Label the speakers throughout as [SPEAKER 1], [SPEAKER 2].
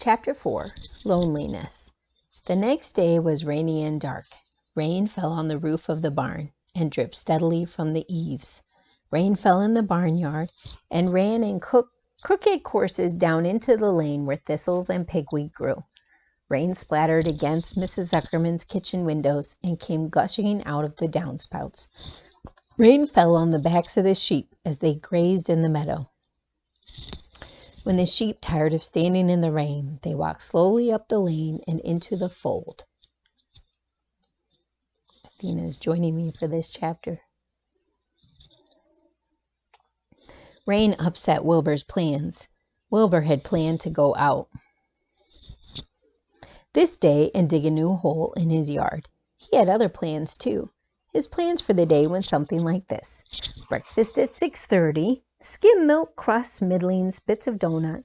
[SPEAKER 1] Chapter 4. Loneliness. The next day was rainy and dark. Rain fell on the roof of the barn and dripped steadily from the eaves. Rain fell in the barnyard and ran in crooked courses down into the lane where thistles and pigweed grew. Rain splattered against Mrs. Zuckerman's kitchen windows and came gushing out of the downspouts. Rain fell on the backs of the sheep as they grazed in the meadow. When the sheep tired of standing in the rain, they walked slowly up the lane and into the fold. Athena is joining me for this chapter. Rain upset Wilbur's plans. Wilbur had planned to go out this day and dig a new hole in his yard. He had other plans too. His plans for the day went something like this. Breakfast at 6:30. Skim milk, crusts, middlings, bits of donut,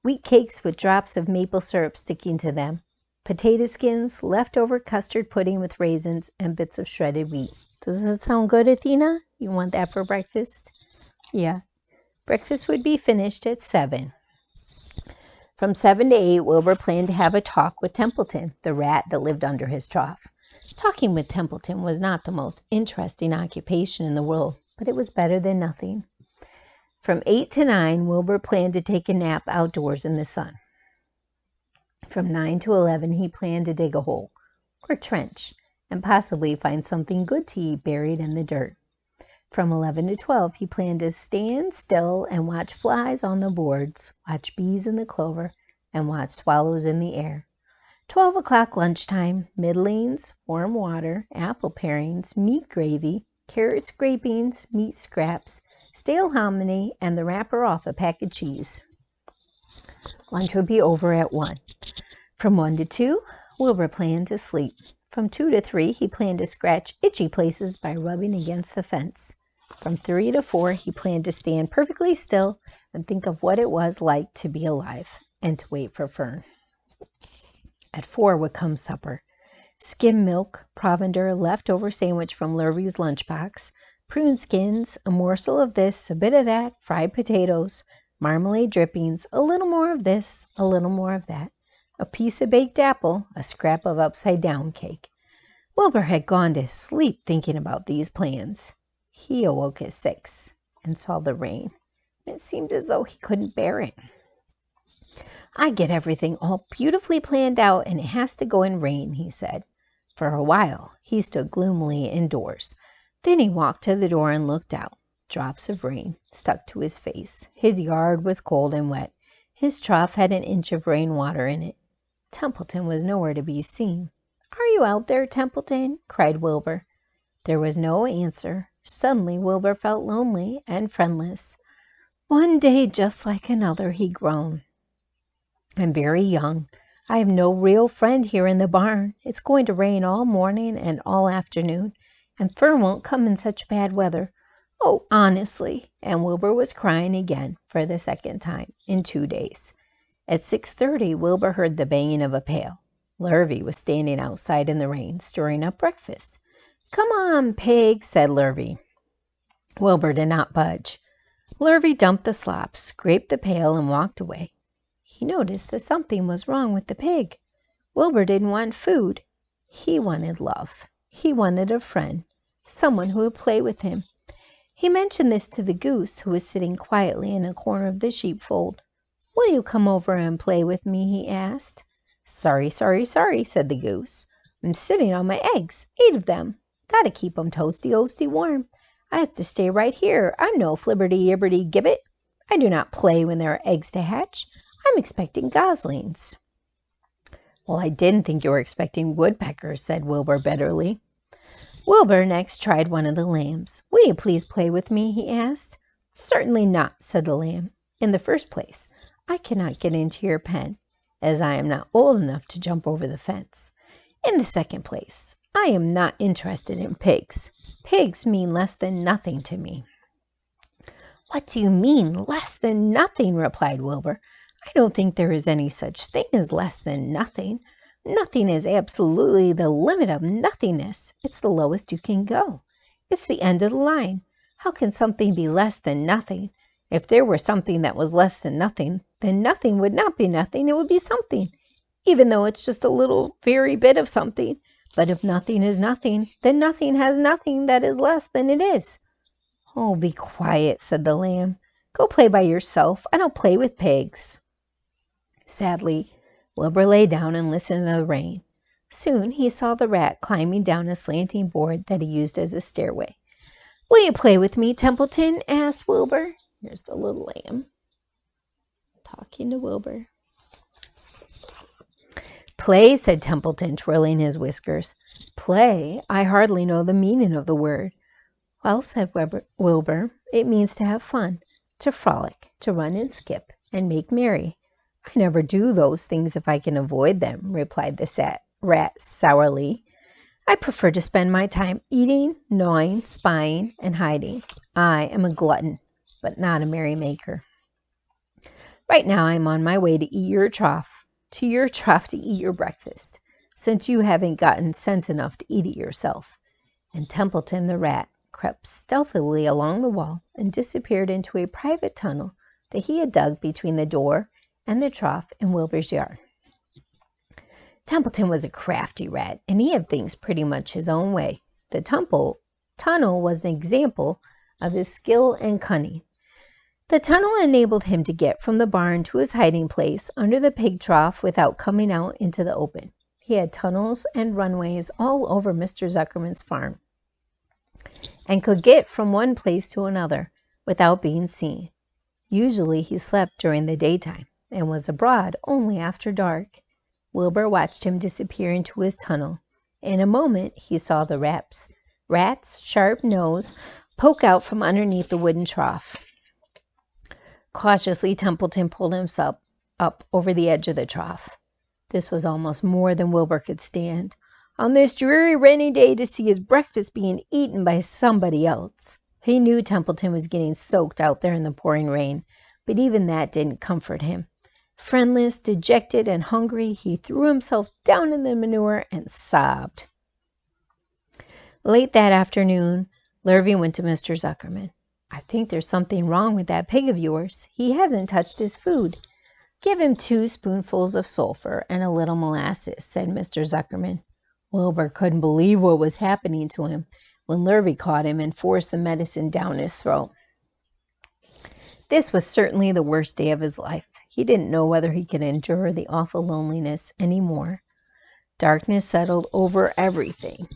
[SPEAKER 1] wheat cakes with drops of maple syrup sticking to them, potato skins, leftover custard pudding with raisins, and bits of shredded wheat. Does that sound good, Athena? You want that for breakfast? Yeah. Breakfast would be finished at 7. From 7 to 8, Wilbur planned to have a talk with Templeton, the rat that lived under his trough. Talking with Templeton was not the most interesting occupation in the world, but it was better than nothing. From 8 to 9, Wilbur planned to take a nap outdoors in the sun. From 9 to 11, he planned to dig a hole, or trench, and possibly find something good to eat buried in the dirt. From 11 to 12, he planned to stand still and watch flies on the boards, watch bees in the clover, and watch swallows in the air. 12 o'clock lunchtime, middlings, warm water, apple parings, meat gravy, carrot scrapings, meat scraps, stale hominy, and the wrapper off a pack of cheese. Lunch would be over at 1. From 1 to 2, Wilbur planned to sleep. From 2 to 3, he planned to scratch itchy places by rubbing against the fence. From 3 to 4, he planned to stand perfectly still and think of what it was like to be alive and to wait for Fern. At 4 would come supper. Skim milk, provender, leftover sandwich from Lurvy's lunchbox, prune skins, a morsel of this, a bit of that, fried potatoes, marmalade drippings, a little more of this, a little more of that, a piece of baked apple, a scrap of upside-down cake. Wilbur had gone to sleep thinking about these plans. He awoke at 6 and saw the rain. It seemed as though he couldn't bear it. I get everything all beautifully planned out, and it has to go in rain, he said. For a while, he stood gloomily indoors. Then he walked to the door and looked out. Drops of rain stuck to his face. His yard was cold and wet. His trough had an inch of rainwater in it. Templeton was nowhere to be seen. "Are you out there, Templeton?" cried Wilbur. There was no answer. Suddenly Wilbur felt lonely and friendless. "One day just like another," he groaned. "I'm very young. I have no real friend here in the barn. It's going to rain all morning and all afternoon, and Fern won't come in such bad weather. Oh, honestly." And Wilbur was crying again for the second time in 2 days. At 6:30, Wilbur heard the banging of a pail. Lurvy was standing outside in the rain, stirring up breakfast. "Come on, pig," said Lurvy. Wilbur did not budge. Lurvy dumped the slop, scraped the pail, and walked away. He noticed that something was wrong with the pig. Wilbur didn't want food. He wanted love. He wanted a friend, someone who would play with him. He mentioned this to the goose, who was sitting quietly in a corner of the sheepfold. "Will you come over and play with me?" he asked. "Sorry, sorry, sorry," said the goose. "I'm sitting on my eggs, 8 of them. Gotta keep 'em toasty-oasty warm. I have to stay right here. I'm no flibberty-gibberty-gibbet. I do not play when there are eggs to hatch. I'm expecting goslings." "Well, I didn't think you were expecting woodpeckers," said Wilbur bitterly. Wilbur next tried one of the lambs. "Will you please play with me?" he asked. "Certainly not," said the lamb. "In the first place, I cannot get into your pen, as I am not old enough to jump over the fence. In the second place, I am not interested in pigs. Pigs mean less than nothing to me." "What do you mean, less than nothing?" replied Wilbur. "I don't think there is any such thing as less than nothing. Nothing is absolutely the limit of nothingness. It's the lowest you can go. It's the end of the line. How can something be less than nothing? If there were something that was less than nothing, then nothing would not be nothing. It would be something, even though it's just a little very bit of something. But if nothing is nothing, then nothing has nothing that is less than it is. Oh, be quiet, said the lamb. Go play by yourself. I don't play with pigs. Sadly, Wilbur lay down and listened to the rain. Soon he saw the rat climbing down a slanting board that he used as a stairway. Will you play with me, Templeton? Asked Wilbur. Here's the little lamb talking to Wilbur. Play, said Templeton, twirling his whiskers. Play? I hardly know the meaning of the word. Well, said Wilbur, it means to have fun, to frolic, to run and skip, and make merry. I never do those things if I can avoid them, replied the rat sourly. I prefer to spend my time eating, gnawing, spying, and hiding. I am a glutton, but not a merrymaker. Right now I am on my way to your trough to eat your breakfast, since you haven't gotten sense enough to eat it yourself. And Templeton the rat crept stealthily along the wall and disappeared into a private tunnel that he had dug between the door and the trough in Wilbur's yard. Templeton was a crafty rat, and he had things pretty much his own way. The tunnel was an example of his skill and cunning. The tunnel enabled him to get from the barn to his hiding place under the pig trough without coming out into the open. He had tunnels and runways all over Mr. Zuckerman's farm, and could get from one place to another without being seen. Usually he slept during the daytime and was abroad only after dark. Wilbur watched him disappear into his tunnel. In a moment he saw the rat's sharp nose poke out from underneath the wooden trough. Cautiously, Templeton pulled himself up over the edge of the trough. This was almost more than Wilbur could stand. On this dreary rainy day to see his breakfast being eaten by somebody else. He knew Templeton was getting soaked out there in the pouring rain, but even that didn't comfort him. Friendless, dejected, and hungry, he threw himself down in the manure and sobbed. Late that afternoon, Lurvy went to Mr. Zuckerman. I think there's something wrong with that pig of yours. He hasn't touched his food. Give him 2 spoonfuls of sulfur and a little molasses, said Mr. Zuckerman. Wilbur couldn't believe what was happening to him when Lurvy caught him and forced the medicine down his throat. This was certainly the worst day of his life. He didn't know whether he could endure the awful loneliness any more. Darkness settled over everything.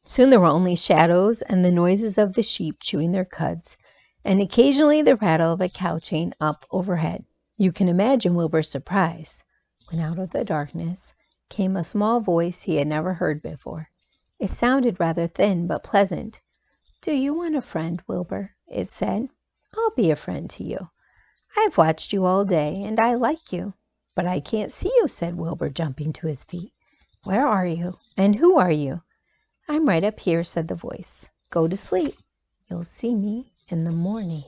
[SPEAKER 1] Soon there were only shadows and the noises of the sheep chewing their cuds, and occasionally the rattle of a cow chain up overhead. You can imagine Wilbur's surprise when out of the darkness came a small voice he had never heard before. It sounded rather thin but pleasant. Do you want a friend, Wilbur? It said. I'll be a friend to you. I've watched you all day, and I like you. But I can't see you, said Wilbur, jumping to his feet. Where are you? And who are you? I'm right up here, said the voice. Go to sleep. You'll see me in the morning.